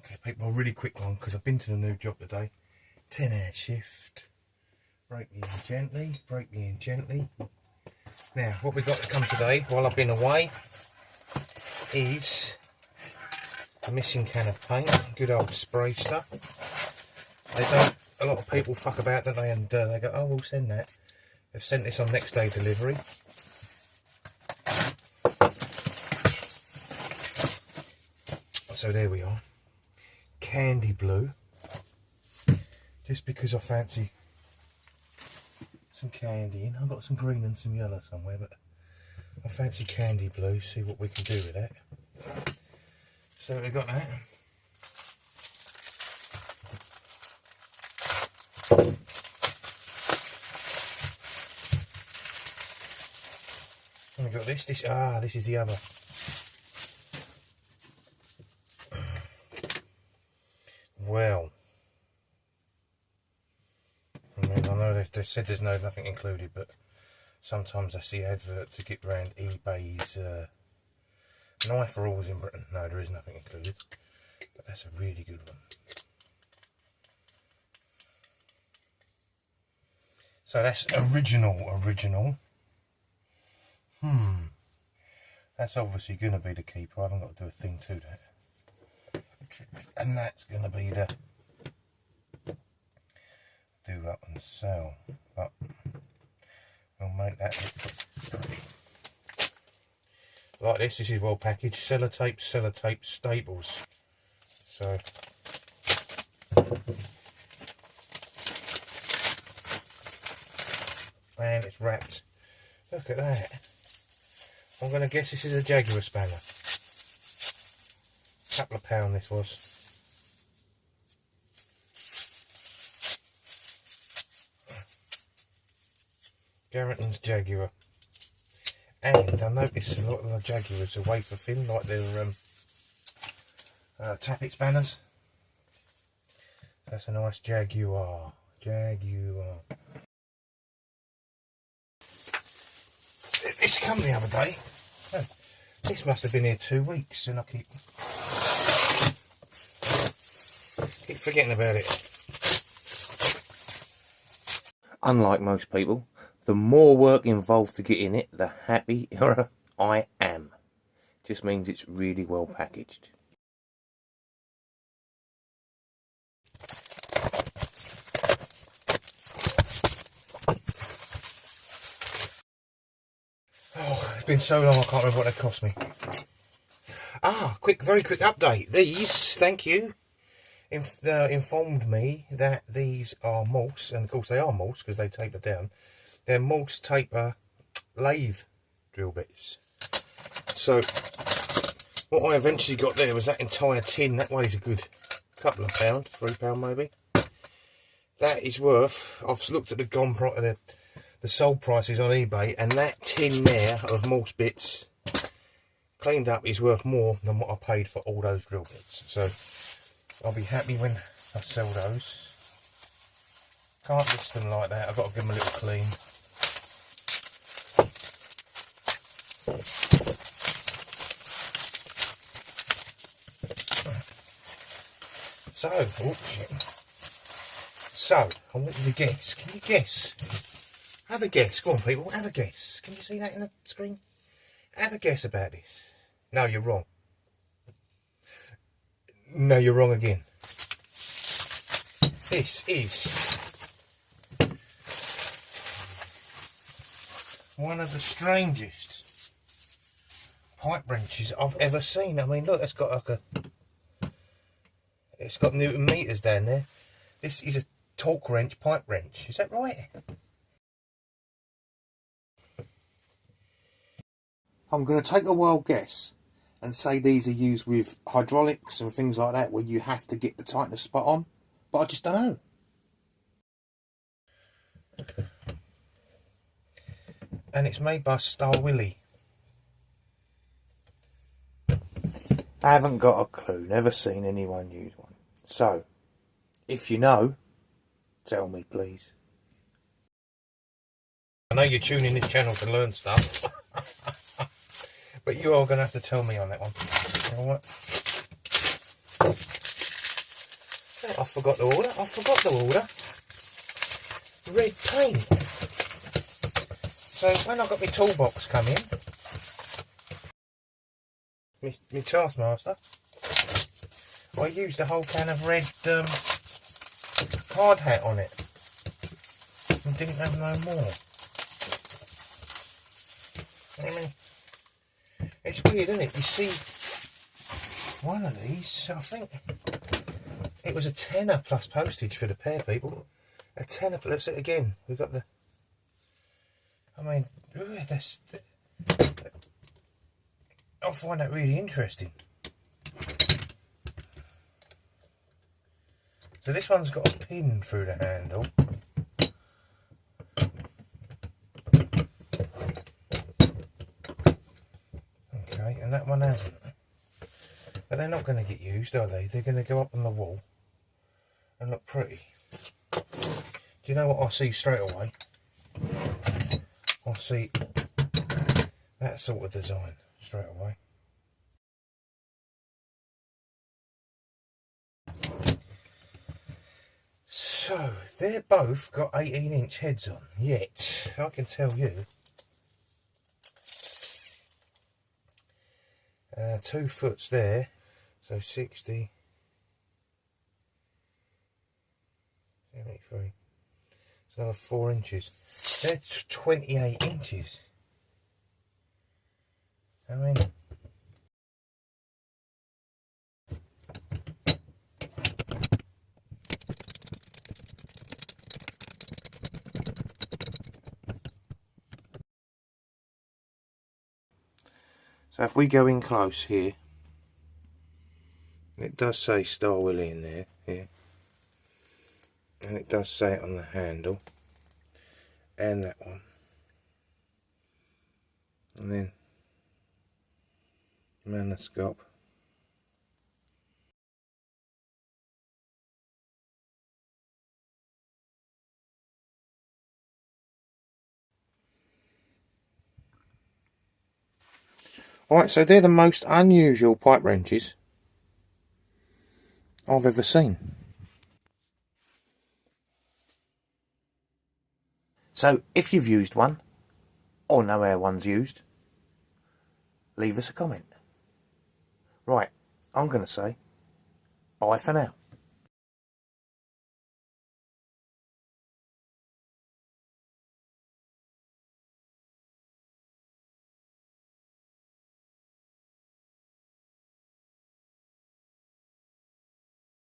Okay, people, a really quick one because I've been to the new job today. 10-hour shift. Break me in gently, break me in gently. Now, what we've got to come today while I've been away is a missing can of paint, good old spray stuff. They don't, a lot of people fuck about, don't they? And they go, oh, we'll send that. They've sent this on next day delivery. So there we are. Candy blue. Just because I fancy some candy in. I've got some green and some yellow somewhere, but I fancy candy blue. See what we can do with that. So we've got that. And we've got this. This is the other. Well, I mean, I know they said there's nothing included, but sometimes I see adverts to get around eBay's knife for alls in Britain. No, there is nothing included, but that's a really good one. So that's original. That's obviously going to be the keeper. I haven't got to do a thing to that. And that's going to be the do up and sell, but we'll make that look pretty. Like this is well packaged, sellotape, staples. So and it's wrapped. Look at that. I'm going to guess this is a Jaguar spanner. Couple of pound this was. Garrington's Jaguar. And I noticed a lot of the Jaguars are wafer thin, like their tappet spanners. That's a nice Jaguar. This come the other day. Oh, this must have been here 2 weeks, and I keep forgetting about it. Unlike most people, the more work involved to get in it, the happier I am. Just means it's really well packaged. Oh, it's been so long I can't remember what they cost me. Very quick update. These, thank you, informed me that these are Morse, and of course they are Morse because they taper down. They're Morse taper lathe drill bits. So what I eventually got there was that entire tin. That weighs a good couple of pound, £3 maybe. That is worth, I've looked at the sold prices on eBay, and that tin there of Morse bits cleaned up is worth more than what I paid for all those drill bits. So I'll be happy when I sell those. Can't list them like that. I've got to give them a little clean. So, oh shit. So, I want you to guess. Can you guess? Have a guess. Go on, people. Have a guess. Can you see that in the screen? Have a guess about this. No, you're wrong. No, you're wrong again. This is one of the strangest pipe wrenches I've ever seen. I mean, look, it's got like it's got Newton meters down there. This is a torque wrench, pipe wrench. Is that right? I'm going to take a wild guess and say these are used with hydraulics and things like that, where you have to get the tightness spot on, but I just don't know. And it's made by Star Willie. I haven't got a clue, never seen anyone use one. So, if you know, tell me please. I know you're tuning this channel to learn stuff. But you are going to have to tell me on that one. Alright. I forgot to order. I forgot to order red paint. So when I got my toolbox coming, my Taskmaster, I used a whole can of red hard hat on it. And didn't have no more. I mean, it's weird, isn't it? You see one of these, I think it was a tenner plus postage for the pair, people. A tenner, let's see it again. We've got the, I mean, that's, I find that really interesting. So this one's got a pin through the handle. Okay, and that one hasn't. But they're not going to get used, are they? They're going to go up on the wall and look pretty. Do you know what I see straight away? I see that sort of design straight away. So, they're both got 18-inch heads on, yet I can tell you 2 foot's there, so 60, 73, it's another 4 inches. That's 28 inches. I mean, so if we go in close here, it does say Star Willie in there, here, and it does say it on the handle, and that one, and then Manoscope. Alright, so they're the most unusual pipe wrenches I've ever seen. So if you've used one, or know how one's used, leave us a comment. Right, I'm going to say bye for now.